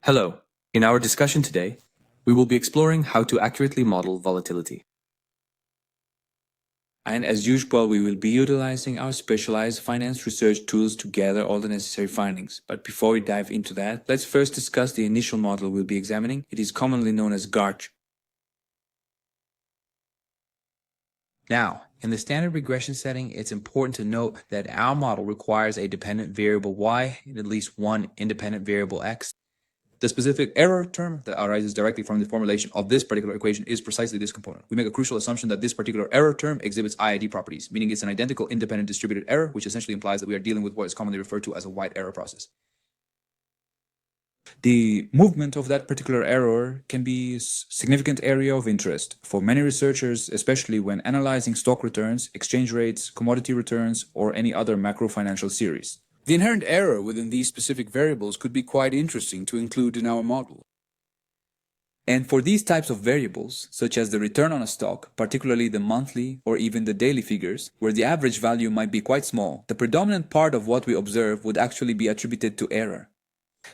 Hello. In our discussion today, we will be exploring how to accurately model volatility. And as usual, we will be utilizing our specialized finance research tools to gather all the necessary findings. But before we dive into that, let's first discuss the initial model we'll be examining. It is commonly known as GARCH. Now, in the standard regression setting, it's important to note that our model requires a dependent variable y and at least one independent variable x. The specific error term that arises directly from the formulation of this particular equation is precisely this component. We make a crucial assumption that this particular error term exhibits IID properties, meaning it's an identical independent distributed error, which essentially implies that we are dealing with what is commonly referred to as a white error process. The movement of that particular error can be a significant area of interest for many researchers, especially when analyzing stock returns, exchange rates, commodity returns, or any other macro financial series. The inherent error within these specific variables could be quite interesting to include in our model. And for these types of variables, such as the return on a stock, particularly the monthly or even the daily figures, where the average value might be quite small, the predominant part of what we observe would actually be attributed to error.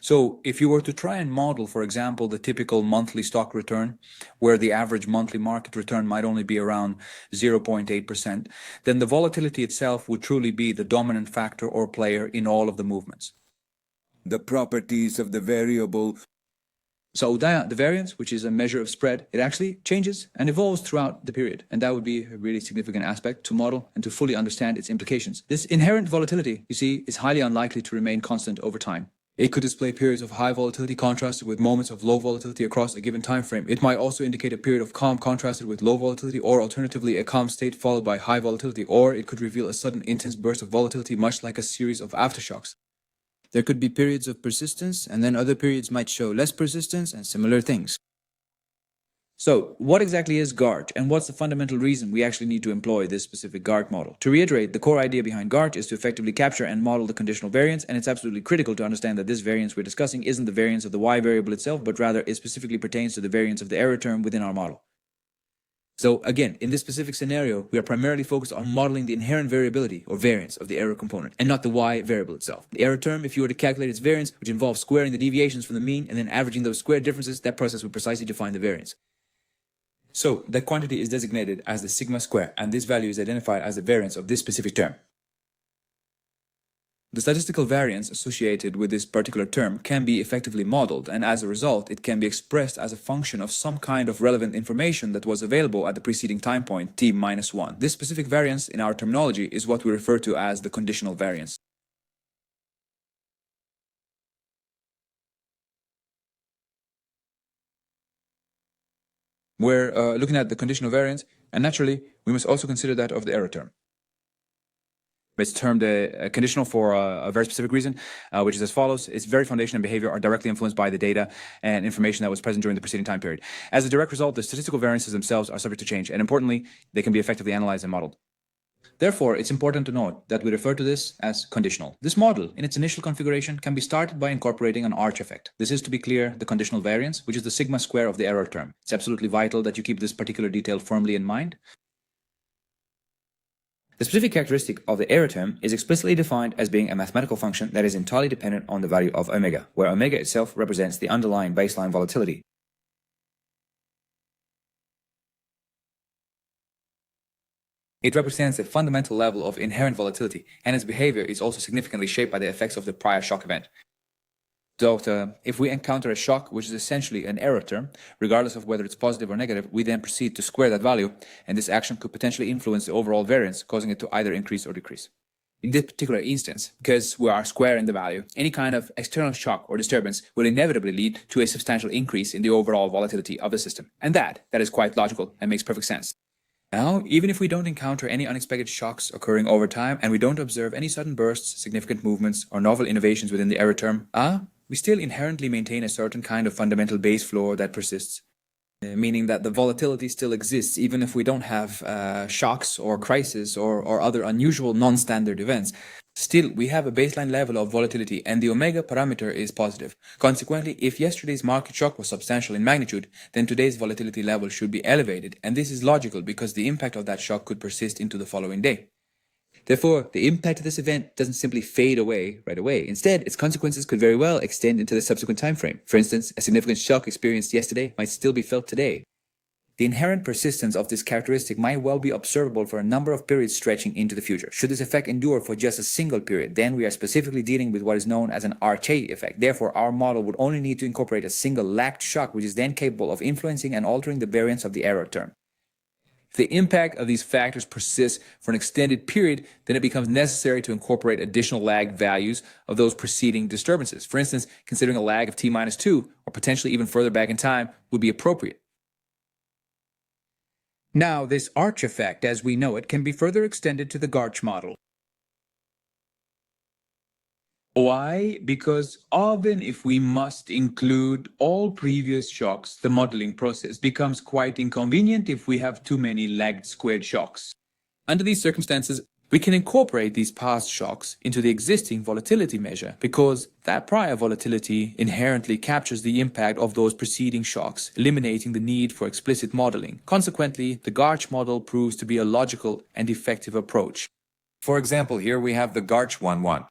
So if you were to try and model, for example, the typical monthly stock return, where the average monthly market return might only be around 0.8%, then the volatility itself would truly be the dominant factor or player in all of the movements. The properties of the variable. So the variance, which is a measure of spread, it actually changes and evolves throughout the period. And that would be a really significant aspect to model and to fully understand its implications. This inherent volatility, you see, is highly unlikely to remain constant over time. It could display periods of high volatility contrasted with moments of low volatility across a given time frame. It might also indicate a period of calm contrasted with low volatility, or alternatively a calm state followed by high volatility, or it could reveal a sudden intense burst of volatility, much like a series of aftershocks. There could be periods of persistence, and then other periods might show less persistence and similar things. So, what exactly is GARCH, and what's the fundamental reason we actually need to employ this specific GARCH model? To reiterate, the core idea behind GARCH is to effectively capture and model the conditional variance, and it's absolutely critical to understand that this variance we're discussing isn't the variance of the y variable itself, but rather it specifically pertains to the variance of the error term within our model. So again, in this specific scenario, we are primarily focused on modeling the inherent variability or variance of the error component and not the y variable itself. The error term, if you were to calculate its variance, which involves squaring the deviations from the mean and then averaging those squared differences, that process would precisely define the variance. So that quantity is designated as the sigma square, and this value is identified as the variance of this specific term. The statistical variance associated with this particular term can be effectively modeled, and as a result, it can be expressed as a function of some kind of relevant information that was available at the preceding time point, t-1. This specific variance in our terminology is what we refer to as the conditional variance. We're looking at the conditional variance, and naturally, we must also consider that of the error term. It's termed a conditional for a very specific reason, which is as follows. Its very foundation and behavior are directly influenced by the data and information that was present during the preceding time period. As a direct result, the statistical variances themselves are subject to change, and importantly, they can be effectively analyzed and modeled. Therefore, it's important to note that we refer to this as conditional. This model, in its initial configuration, can be started by incorporating an arch effect. This is, to be clear, the conditional variance, which is the sigma square of the error term. It's absolutely vital that you keep this particular detail firmly in mind. The specific characteristic of the error term is explicitly defined as being a mathematical function that is entirely dependent on the value of omega, where omega itself represents the underlying baseline volatility. It represents a fundamental level of inherent volatility, and its behavior is also significantly shaped by the effects of the prior shock event. So, if we encounter a shock, which is essentially an error term, regardless of whether it's positive or negative, we then proceed to square that value, and this action could potentially influence the overall variance, causing it to either increase or decrease. In this particular instance, because we are squaring the value, any kind of external shock or disturbance will inevitably lead to a substantial increase in the overall volatility of the system. And that is quite logical and makes perfect sense. Now, even if we don't encounter any unexpected shocks occurring over time, and we don't observe any sudden bursts, significant movements, or novel innovations within the error term, we still inherently maintain a certain kind of fundamental base floor that persists, meaning that the volatility still exists even if we don't have shocks or crises or other unusual non-standard events. Still, we have a baseline level of volatility, and the omega parameter is positive. Consequently, if yesterday's market shock was substantial in magnitude, then today's volatility level should be elevated, and this is logical because the impact of that shock could persist into the following day. Therefore, the impact of this event doesn't simply fade away right away. Instead, its consequences could very well extend into the subsequent time frame. For instance, a significant shock experienced yesterday might still be felt today. The inherent persistence of this characteristic might well be observable for a number of periods stretching into the future. Should this effect endure for just a single period, then we are specifically dealing with what is known as an RK effect. Therefore, our model would only need to incorporate a single lagged shock, which is then capable of influencing and altering the variance of the error term. If the impact of these factors persists for an extended period, then it becomes necessary to incorporate additional lagged values of those preceding disturbances. For instance, considering a lag of t-2 or potentially even further back in time would be appropriate. Now, this arch effect, as we know it, can be further extended to the GARCH model. Why? Because often if we must include all previous shocks, the modeling process becomes quite inconvenient if we have too many lagged squared shocks. Under these circumstances, we can incorporate these past shocks into the existing volatility measure because that prior volatility inherently captures the impact of those preceding shocks, eliminating the need for explicit modeling. Consequently, the GARCH model proves to be a logical and effective approach. For example, here we have the GARCH 1-1.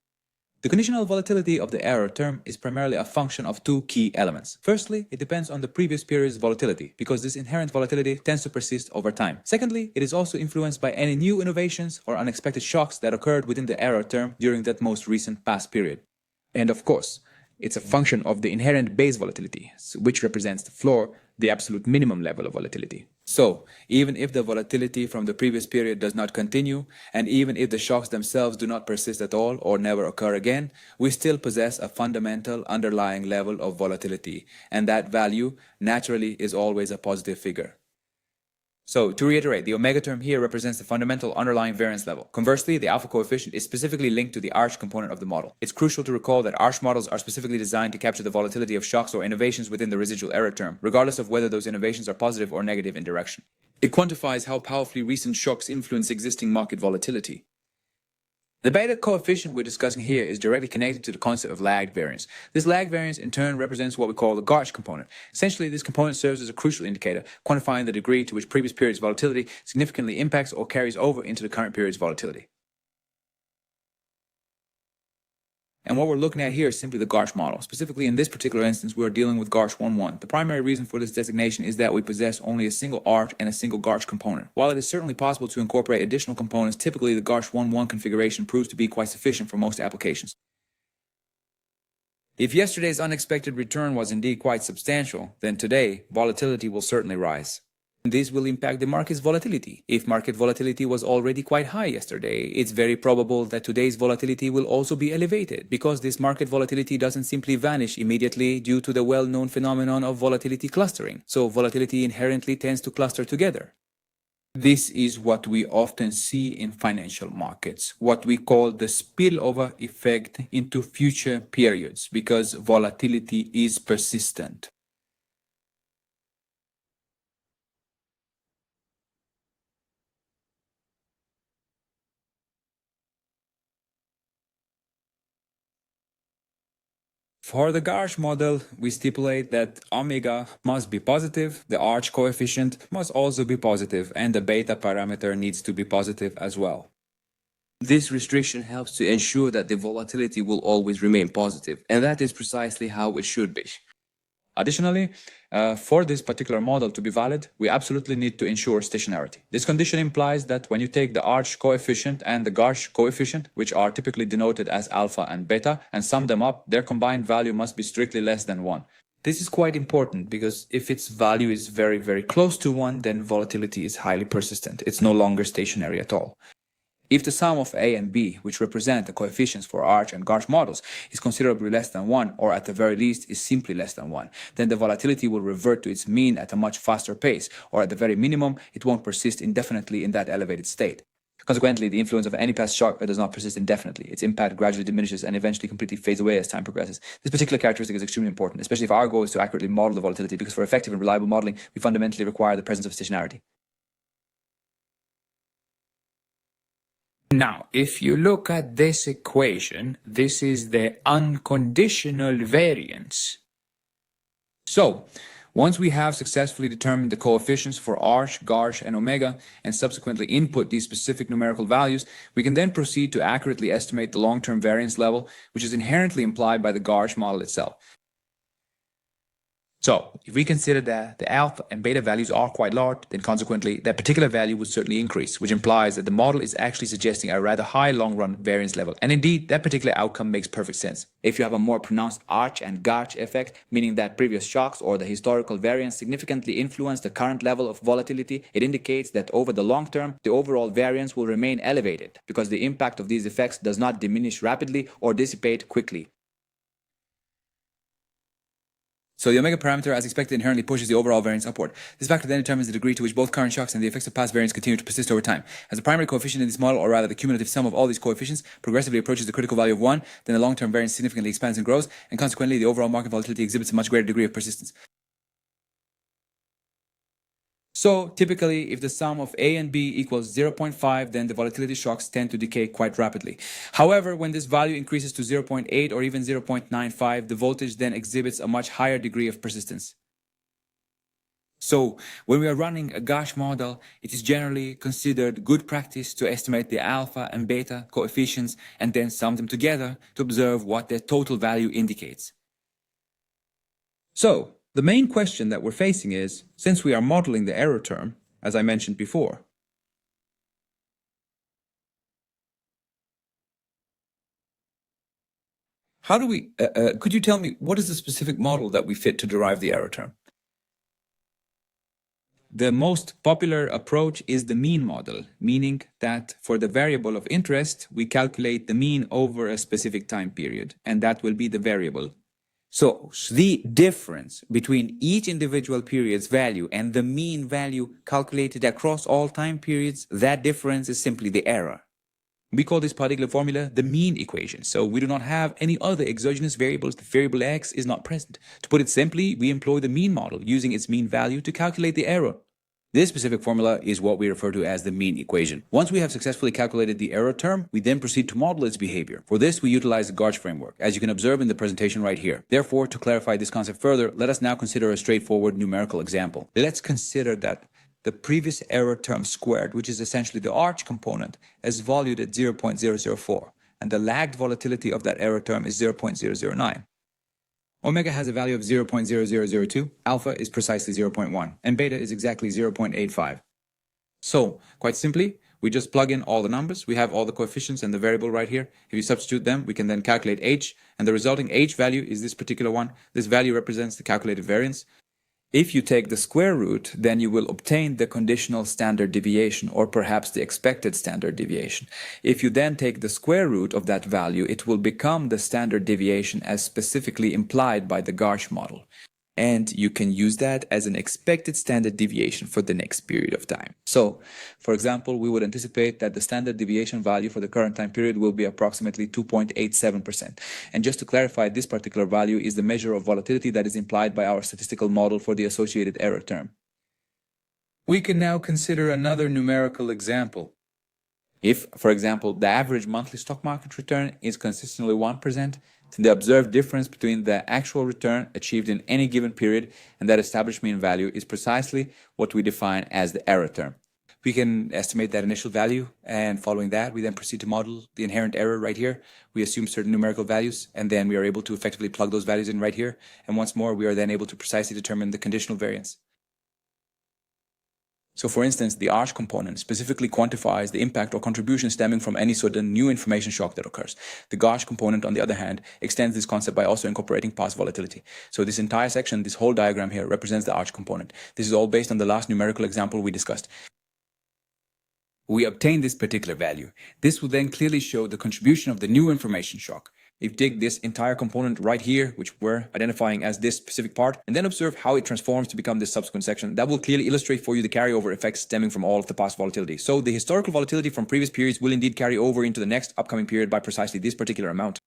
The conditional volatility of the error term is primarily a function of two key elements. Firstly, it depends on the previous period's volatility, because this inherent volatility tends to persist over time. Secondly, it is also influenced by any new innovations or unexpected shocks that occurred within the error term during that most recent past period. And of course, it's a function of the inherent base volatility, which represents the floor, the absolute minimum level of volatility. So, even if the volatility from the previous period does not continue, and even if the shocks themselves do not persist at all or never occur again, we still possess a fundamental underlying level of volatility, and that value naturally is always a positive figure. So, to reiterate, the omega term here represents the fundamental underlying variance level. Conversely, the alpha coefficient is specifically linked to the arch component of the model. It's crucial to recall that arch models are specifically designed to capture the volatility of shocks or innovations within the residual error term, regardless of whether those innovations are positive or negative in direction. It quantifies how powerfully recent shocks influence existing market volatility. The beta coefficient we're discussing here is directly connected to the concept of lagged variance. This lagged variance in turn represents what we call the GARCH component. Essentially, this component serves as a crucial indicator, quantifying the degree to which previous period's volatility significantly impacts or carries over into the current period's volatility. And what we're looking at here is simply the GARCH model. Specifically, in this particular instance, we're dealing with GARCH 1-1. The primary reason for this designation is that we possess only a single arch and a single GARCH component. While it is certainly possible to incorporate additional components, typically the GARCH 1-1 configuration proves to be quite sufficient for most applications. If yesterday's unexpected return was indeed quite substantial, then today, volatility will certainly rise. This will impact the market's volatility. If market volatility was already quite high yesterday, it's very probable that today's volatility will also be elevated, because this market volatility doesn't simply vanish immediately due to the well-known phenomenon of volatility clustering. So volatility inherently tends to cluster together. This is what we often see in financial markets, what we call the spillover effect into future periods, because volatility is persistent. For the GARCH model, we stipulate that omega must be positive, the arch coefficient must also be positive, and the beta parameter needs to be positive as well. This restriction helps to ensure that the volatility will always remain positive, and that is precisely how it should be. Additionally, for this particular model to be valid, we absolutely need to ensure stationarity. This condition implies that when you take the arch coefficient and the GARCH coefficient, which are typically denoted as alpha and beta, and sum them up, their combined value must be strictly less than 1. This is quite important because if its value is very, very close to 1, then volatility is highly persistent. It's no longer stationary at all. If the sum of A and B, which represent the coefficients for arch and GARCH models, is considerably less than 1, or at the very least is simply less than 1, then the volatility will revert to its mean at a much faster pace, or at the very minimum, it won't persist indefinitely in that elevated state. Consequently, the influence of any past shock does not persist indefinitely. Its impact gradually diminishes and eventually completely fades away as time progresses. This particular characteristic is extremely important, especially if our goal is to accurately model the volatility, because for effective and reliable modeling, we fundamentally require the presence of stationarity. Now, if you look at this equation, this is the unconditional variance. So, Once we have successfully determined the coefficients for ARCH, GARCH, and omega, and subsequently input these specific numerical values, we can then proceed to accurately estimate the long-term variance level, which is inherently implied by the GARCH model itself. So, if we consider that the alpha and beta values are quite large, then consequently, that particular value would certainly increase, which implies that the model is actually suggesting a rather high long-run variance level. And indeed, that particular outcome makes perfect sense. If you have a more pronounced arch and GARCH effect, meaning that previous shocks or the historical variance significantly influence the current level of volatility, it indicates that over the long term, the overall variance will remain elevated because the impact of these effects does not diminish rapidly or dissipate quickly. So the omega parameter, as expected, inherently pushes the overall variance upward. This factor then determines the degree to which both current shocks and the effects of past variance continue to persist over time. As the primary coefficient in this model, or rather the cumulative sum of all these coefficients, progressively approaches the critical value of 1, then the long-term variance significantly expands and grows, and consequently the overall market volatility exhibits a much greater degree of persistence. So typically, if the sum of A and B equals 0.5, then the volatility shocks tend to decay quite rapidly. However, when this value increases to 0.8 or even 0.95, the voltage then exhibits a much higher degree of persistence. So when we are running a GARCH model, it is generally considered good practice to estimate the alpha and beta coefficients and then sum them together to observe what their total value indicates. So, the main question that we're facing is, since we are modeling the error term, as I mentioned before, How do we, could you tell me, what is the specific model that we fit to derive the error term? the most popular approach is the mean model, meaning that for the variable of interest, we calculate the mean over a specific time period, and that will be the variable. So the difference between each individual period's value and the mean value calculated across all time periods, that difference is simply the error. We call this particular formula the mean equation. So we do not have any other exogenous variables. The variable x is not present. To put it simply, we employ the mean model using its mean value to calculate the error. This specific formula is what we refer to as the mean equation. Once we have successfully calculated the error term, we then proceed to model its behavior. For this, we utilize the GARCH framework, as you can observe in the presentation right here. Therefore, to clarify this concept further, let us now consider a straightforward numerical example. Let's consider that the previous error term squared, which is essentially the arch component, is valued at 0.004, and the lagged volatility of that error term is 0.009. Omega has a value of 0.0002, alpha is precisely 0.1, and beta is exactly 0.85. So, quite simply, we just plug in all the numbers, we have all the coefficients and the variable right here. If you substitute them, we can then calculate h, and the resulting h value is this particular one. This value represents the calculated variance. If you take the square root, then you will obtain the conditional standard deviation, or perhaps the expected standard deviation. If you then take the square root of that value, it will become the standard deviation as specifically implied by the GARCH model. And you can use that as an expected standard deviation for the next period of time. So, for example, we would anticipate that the standard deviation value for the current time period will be approximately 2.87%. And just to clarify, this particular value is the measure of volatility that is implied by our statistical model for the associated error term. We can now consider another numerical example. If, for example, the average monthly stock market return is consistently 1%, then the observed difference between the actual return achieved in any given period and that established mean value is precisely what we define as the error term. We can estimate that initial value, and following that, we then proceed to model the inherent error right here. We assume certain numerical values, and then we are able to effectively plug those values in right here. And once more, we are then able to precisely determine the conditional variance. So for instance, the arch component specifically quantifies the impact or contribution stemming from any sort of new information shock that occurs. The GARCH component, on the other hand, extends this concept by also incorporating past volatility. So this entire section, this whole diagram here, represents the arch component. This is all based on the last numerical example we discussed. We obtain this particular value. This will then clearly show the contribution of the new information shock. If you take this entire component right here, which we're identifying as this specific part, and then observe how it transforms to become this subsequent section, that will clearly illustrate for you the carryover effects stemming from all of the past volatility. So the historical volatility from previous periods will indeed carry over into the next upcoming period by precisely this particular amount.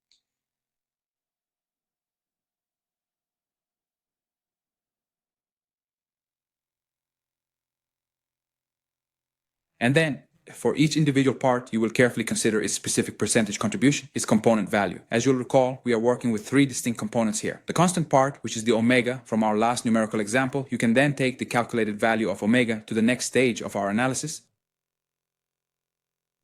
And then, For each individual part, you will carefully consider its specific percentage contribution, its component value. As you'll recall, we are working with three distinct components here. The constant part, which is the omega from our last numerical example, you can then take the calculated value of omega to the next stage of our analysis.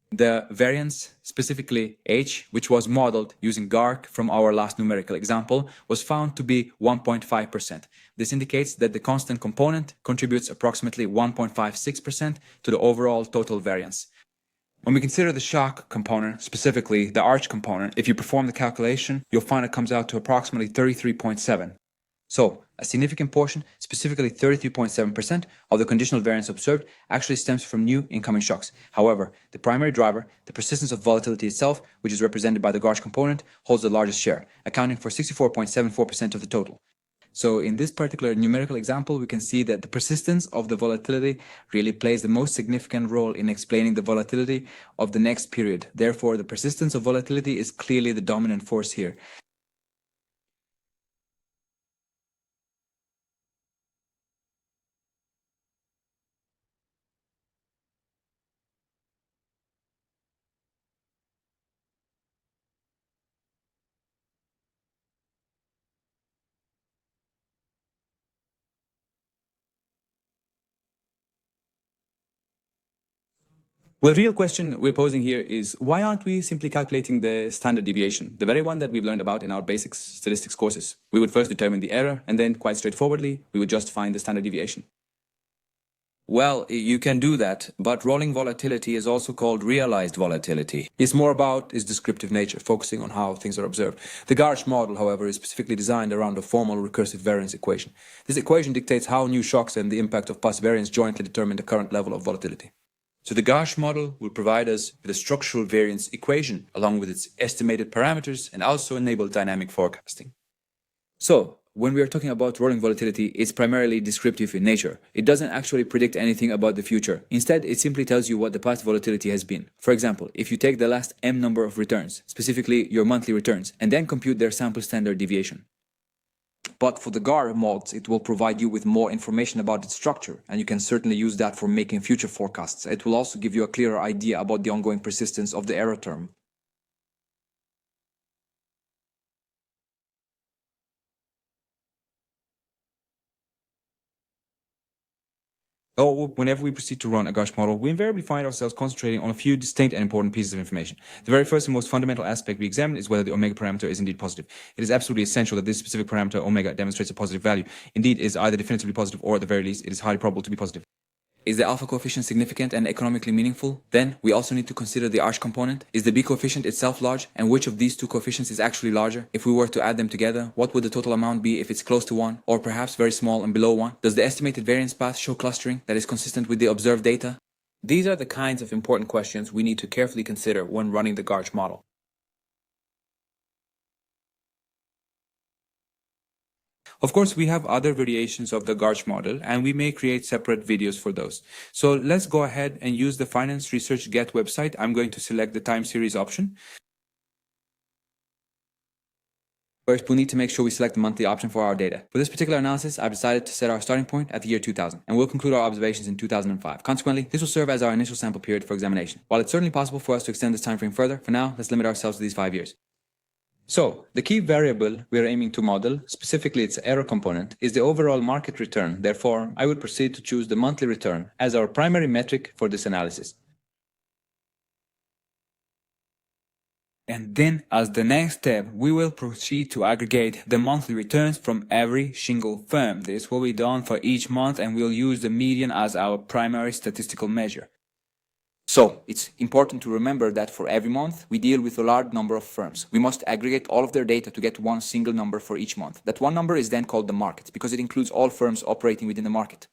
The variance, specifically H, which was modeled using GARCH from our last numerical example, was found to be 1.5%. This indicates that the constant component contributes approximately 1.56% to the overall total variance. When we consider the shock component, specifically the arch component, if you perform the calculation, you'll find it comes out to approximately 33.7. So, a significant portion, specifically 33.7% of the conditional variance observed, actually stems from new incoming shocks. However, the primary driver, the persistence of volatility itself, which is represented by the GARCH component, holds the largest share, accounting for 64.74% of the total. So in this particular numerical example, we can see that the persistence of the volatility really plays the most significant role in explaining the volatility of the next period. Therefore, the persistence of volatility is clearly the dominant force here. Well, the real question we're posing here is why aren't we simply calculating the standard deviation, the very one that we've learned about in our basic statistics courses? We would first determine the error, and then, quite straightforwardly, we would just find the standard deviation. Well, you can do that, but rolling volatility is also called realized volatility. It's more about its descriptive nature, focusing on how things are observed. The GARCH model, however, is specifically designed around a formal recursive variance equation. This equation dictates how new shocks and the impact of past variance jointly determine the current level of volatility. So the GARCH model will provide us with a structural variance equation along with its estimated parameters and also enable dynamic forecasting. So when we are talking about rolling volatility, it's primarily descriptive in nature. It doesn't actually predict anything about the future. Instead, it simply tells you what the past volatility has been. For example, if you take the last m number of returns, specifically your monthly returns, and then compute their sample standard deviation. But for the GAR mods, it will provide you with more information about its structure, and you can certainly use that for making future forecasts. It will also give you a clearer idea about the ongoing persistence of the error term. Whenever we proceed to run a GARCH model, we invariably find ourselves concentrating on a few distinct and important pieces of information. The very first and most fundamental aspect we examine is whether the omega parameter is indeed positive. It is absolutely essential that this specific parameter, omega, demonstrates a positive value. Indeed, it is either definitively positive or, at the very least, it is highly probable to be positive. Is the alpha coefficient significant and economically meaningful? Then we also need to consider the arch component. Is the B coefficient itself large? And which of these two coefficients is actually larger? If we were to add them together, what would the total amount be if it's close to 1 or perhaps very small and below 1? Does the estimated variance path show clustering that is consistent with the observed data? These are the kinds of important questions we need to carefully consider when running the GARCH model. Of course, we have other variations of the GARCH model, and we may create separate videos for those. So let's go ahead and use the Finance Research Get website. I'm going to select the time series option. First, we'll need to make sure we select the monthly option for our data. For this particular analysis, I've decided to set our starting point at the year 2000, and we'll conclude our observations in 2005. Consequently, this will serve as our initial sample period for examination. While it's certainly possible for us to extend this time frame further, for now, let's limit ourselves to these 5 years. So, the key variable we are aiming to model, specifically its error component, is the overall market return. Therefore, I will proceed to choose the monthly return as our primary metric for this analysis. And then, as the next step, we will proceed to aggregate the monthly returns from every single firm. This will be done for each month, and we'll use the median as our primary statistical measure. So, it's important to remember that for every month, we deal with a large number of firms. We must aggregate all of their data to get one single number for each month. That one number is then called the market, because it includes all firms operating within the market.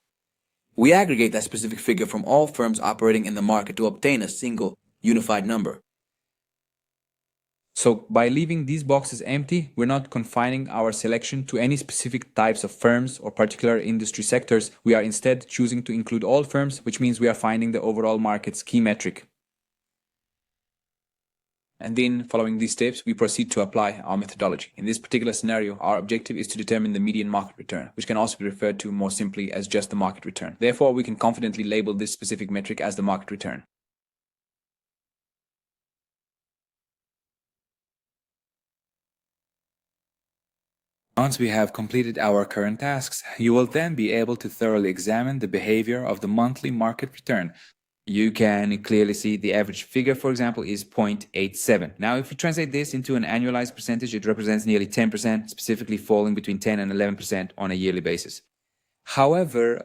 We aggregate that specific figure from all firms operating in the market to obtain a single unified number. So by leaving these boxes empty, we're not confining our selection to any specific types of firms or particular industry sectors. We are instead choosing to include all firms, which means we are finding the overall market's key metric. And then, following these steps, we proceed to apply our methodology. In this particular scenario, our objective is to determine the median market return, which can also be referred to more simply as just the market return. Therefore, we can confidently label this specific metric as the market return. Once we have completed our current tasks, you will then be able to thoroughly examine the behavior of the monthly market return. You can clearly see the average figure, for example, is 0.87. Now, if we translate this into an annualized percentage, it represents nearly 10%, specifically falling between 10 and 11% on a yearly basis. However,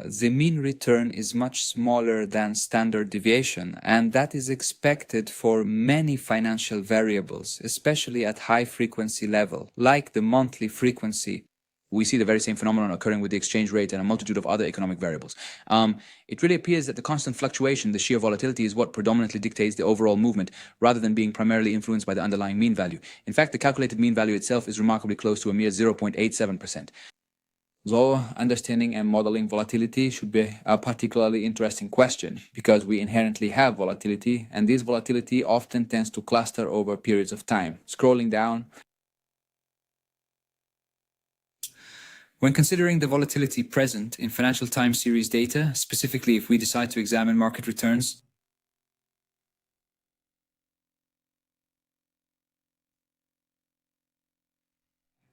the mean return is much smaller than standard deviation, and that is expected for many financial variables, especially at high frequency level, like the monthly frequency. We see the very same phenomenon occurring with the exchange rate and a multitude of other economic variables. It really appears that the constant fluctuation, the sheer volatility, is what predominantly dictates the overall movement, rather than being primarily influenced by the underlying mean value. In fact, the calculated mean value itself is remarkably close to a mere 0.87%. So, understanding and modeling volatility should be a particularly interesting question, because we inherently have volatility, and this volatility often tends to cluster over periods of time. Scrolling down, when considering the volatility present in financial time series data, specifically if we decide to examine market returns,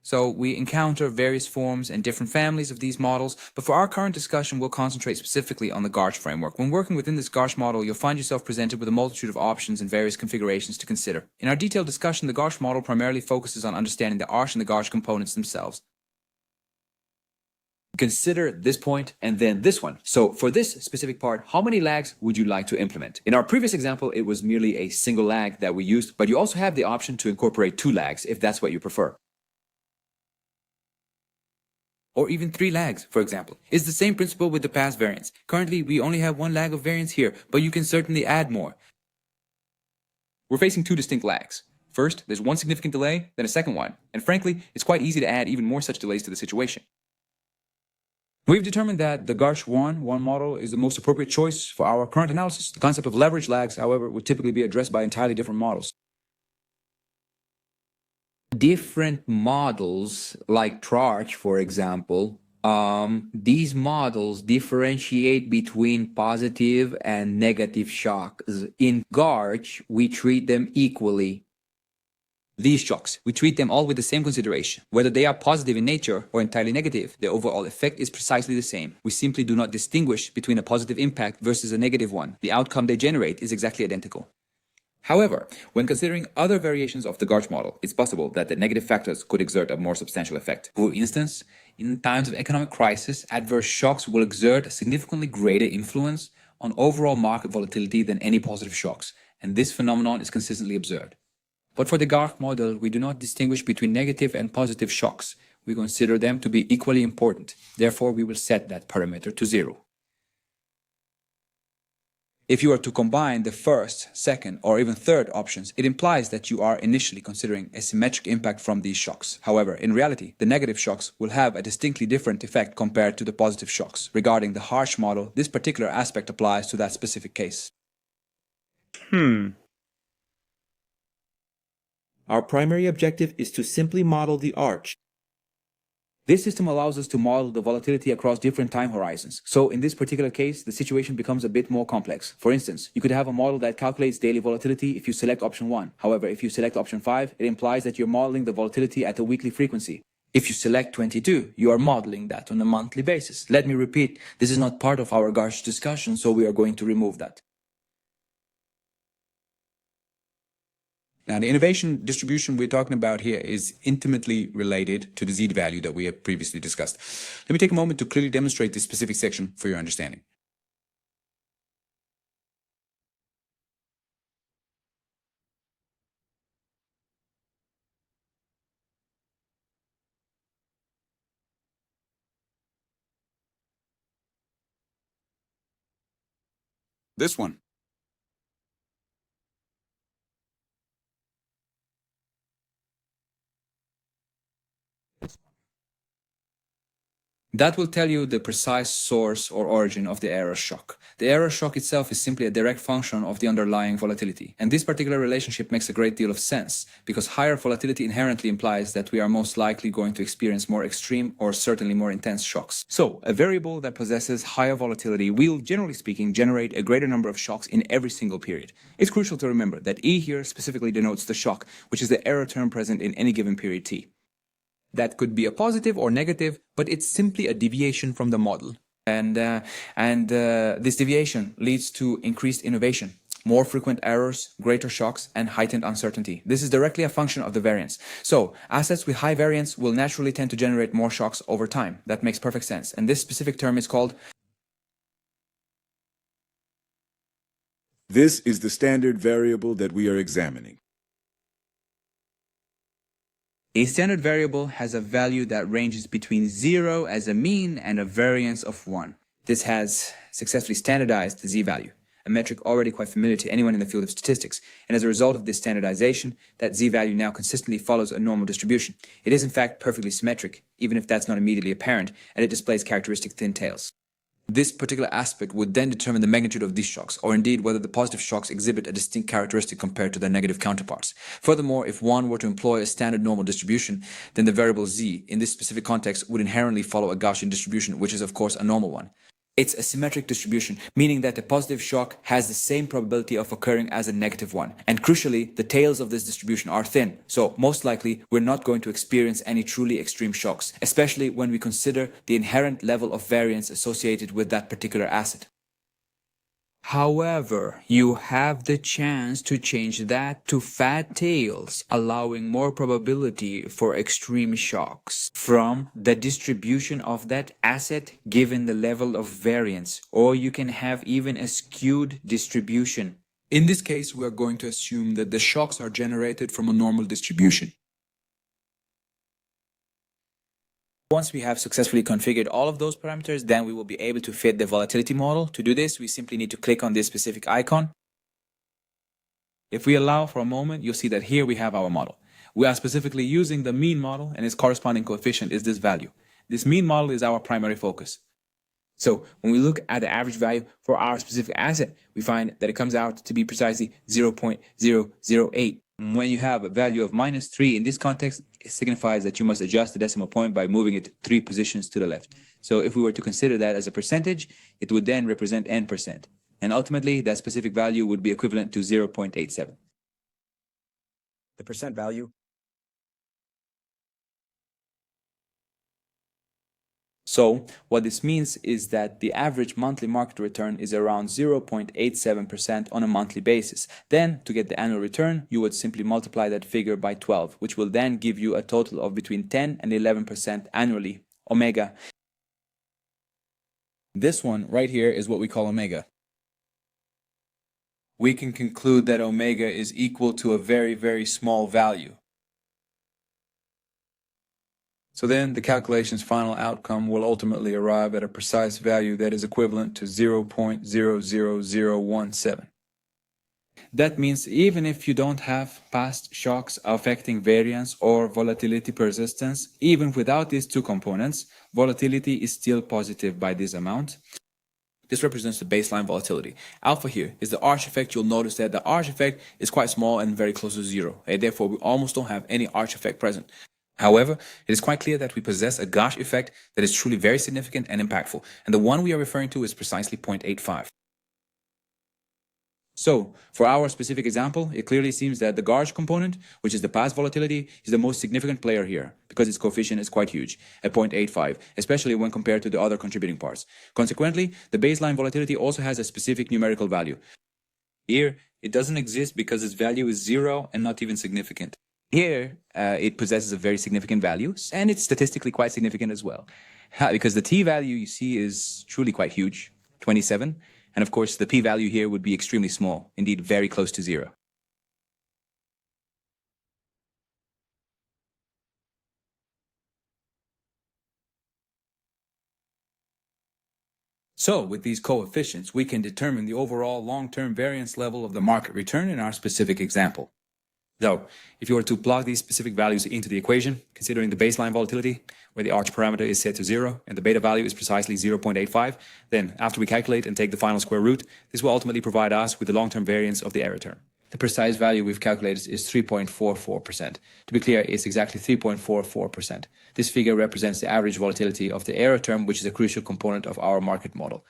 so we encounter various forms and different families of these models, but for our current discussion, we'll concentrate specifically on the GARCH framework. When working within this GARCH model, you'll find yourself presented with a multitude of options and various configurations to consider. In our detailed discussion, the GARCH model primarily focuses on understanding the ARCH and the GARCH components themselves. Consider this point and then this one. So for this specific part, how many lags would you like to implement? In our previous example, it was merely a single lag that we used, but you also have the option to incorporate 2 lags if that's what you prefer. Or even 3 lags, for example. It's the same principle with the past variance. Currently, we only have 1 lag of variance here, but you can certainly add more. We're facing 2 distinct lags. First, there's one significant delay, then a second one, and frankly, it's quite easy to add even more such delays to the situation. We've determined that the GARCH 1 model is the most appropriate choice for our current analysis. The concept of leverage lags, however, would typically be addressed by entirely different models. Different models, like TRARCH, for example, these models differentiate between positive and negative shocks. In GARCH, we treat them equally. These shocks, we treat them all with the same consideration. Whether they are positive in nature or entirely negative, the overall effect is precisely the same. We simply do not distinguish between a positive impact versus a negative one. The outcome they generate is exactly identical. However, when considering other variations of the GARCH model, it's possible that the negative factors could exert a more substantial effect. For instance, in times of economic crisis, adverse shocks will exert a significantly greater influence on overall market volatility than any positive shocks, and this phenomenon is consistently observed. But for the GARCH model, we do not distinguish between negative and positive shocks. We consider them to be equally important. Therefore, we will set that parameter to 0. If you are to combine the first, second, or even third options, it implies that you are initially considering a symmetric impact from these shocks. However, in reality, the negative shocks will have a distinctly different effect compared to the positive shocks. Regarding the harsh model, this particular aspect applies to that specific case. Our primary objective is to simply model the arch. This system allows us to model the volatility across different time horizons. So in this particular case, the situation becomes a bit more complex. For instance, you could have a model that calculates daily volatility if you select option 1. However, if you select option 5, it implies that you're modeling the volatility at a weekly frequency. If you select 22, you are modeling that on a monthly basis. Let me repeat, this is not part of our GARCH discussion, so we are going to remove that. Now, the innovation distribution we're talking about here is intimately related to the Z value that we have previously discussed. Let me take a moment to clearly demonstrate this specific section for your understanding. This one. That will tell you the precise source or origin of the error shock. The error shock itself is simply a direct function of the underlying volatility. And this particular relationship makes a great deal of sense, because higher volatility inherently implies that we are most likely going to experience more extreme or certainly more intense shocks. So, a variable that possesses higher volatility will, generally speaking, generate a greater number of shocks in every single period. It's crucial to remember that E here specifically denotes the shock, which is the error term present in any given period T. That could be a positive or negative, but it's simply a deviation from the model. And this deviation leads to increased innovation, more frequent errors, greater shocks, and heightened uncertainty. This is directly a function of the variance. So, assets with high variance will naturally tend to generate more shocks over time. That makes perfect sense. And this specific term is called... This is the standard variable that we are examining. A standard variable has a value that ranges between 0 as a mean and a variance of 1. This has successfully standardized the z-value, a metric already quite familiar to anyone in the field of statistics. And as a result of this standardization, that z-value now consistently follows a normal distribution. It is in fact perfectly symmetric, even if that's not immediately apparent, and it displays characteristic thin tails. This particular aspect would then determine the magnitude of these shocks, or indeed whether the positive shocks exhibit a distinct characteristic compared to their negative counterparts. Furthermore, if one were to employ a standard normal distribution, then the variable z, in this specific context, would inherently follow a Gaussian distribution, which is of course a normal one. It's a symmetric distribution, meaning that the positive shock has the same probability of occurring as a negative one. And crucially, the tails of this distribution are thin, so most likely we're not going to experience any truly extreme shocks, especially when we consider the inherent level of variance associated with that particular asset. However, you have the chance to change that to fat tails, allowing more probability for extreme shocks from the distribution of that asset given the level of variance, or you can have even a skewed distribution. In this case, we are going to assume that the shocks are generated from a normal distribution. Once we have successfully configured all of those parameters, then we will be able to fit the volatility model. To do this, we simply need to click on this specific icon. If we allow for a moment, you'll see that here we have our model. We are specifically using the mean model, and its corresponding coefficient is this value. This mean model is our primary focus. So when we look at the average value for our specific asset, we find that it comes out to be precisely 0.008. When you have a value of -3 in this context, it signifies that you must adjust the decimal point by moving it 3 positions to the left. So if we were to consider that as a percentage, it would then represent n%. And ultimately, that specific value would be equivalent to 0.87. The percent value. So what this means is that the average monthly market return is around 0.87% on a monthly basis. Then, to get the annual return, you would simply multiply that figure by 12, which will then give you a total of between 10 and 11% annually, omega. This one right here is what we call omega. We can conclude that omega is equal to a very, very small value. So then the calculation's final outcome will ultimately arrive at a precise value that is equivalent to 0.00017. That means even if you don't have past shocks affecting variance or volatility persistence, even without these two components, volatility is still positive by this amount. This represents the baseline volatility. Alpha here is the arch effect. You'll notice that the arch effect is quite small and very close to zero. And therefore, we almost don't have any arch effect present. However, it is quite clear that we possess a GARCH effect that is truly very significant and impactful, and the one we are referring to is precisely 0.85. So, for our specific example, it clearly seems that the GARCH component, which is the past volatility, is the most significant player here, because its coefficient is quite huge, at 0.85, especially when compared to the other contributing parts. Consequently, the baseline volatility also has a specific numerical value. Here, it doesn't exist because its value is 0 and not even significant. Here, it possesses a very significant value, and it's statistically quite significant as well. Because the t-value you see is truly quite huge, 27, and of course the p-value here would be extremely small, indeed very close to 0. So, with these coefficients, we can determine the overall long-term variance level of the market return in our specific example. So, if you were to plug these specific values into the equation, considering the baseline volatility, where the arch parameter is set to 0 and the beta value is precisely 0.85, then after we calculate and take the final square root, this will ultimately provide us with the long-term variance of the error term. The precise value we've calculated is 3.44%. To be clear, it's exactly 3.44%. This figure represents the average volatility of the error term, which is a crucial component of our market model.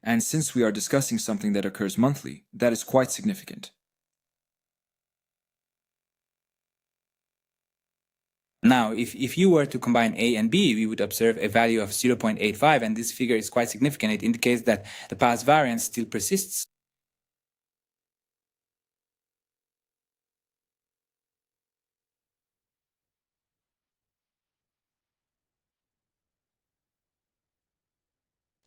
And since we are discussing something that occurs monthly, that is quite significant. Now, if you were to combine A and B, we would observe a value of 0.85, and this figure is quite significant. It indicates that the past variance still persists.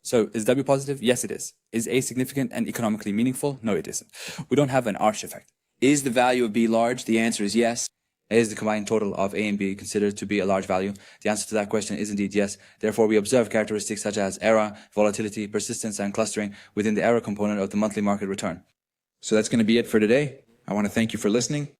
So, is W positive? Yes, it is. Is A significant and economically meaningful? No, it isn't. We don't have an arch effect. Is the value of B large? The answer is yes. Is the combined total of A and B considered to be a large value? The answer to that question is indeed yes. Therefore, we observe characteristics such as error, volatility, persistence, and clustering within the error component of the monthly market return. So that's going to be it for today. I want to thank you for listening.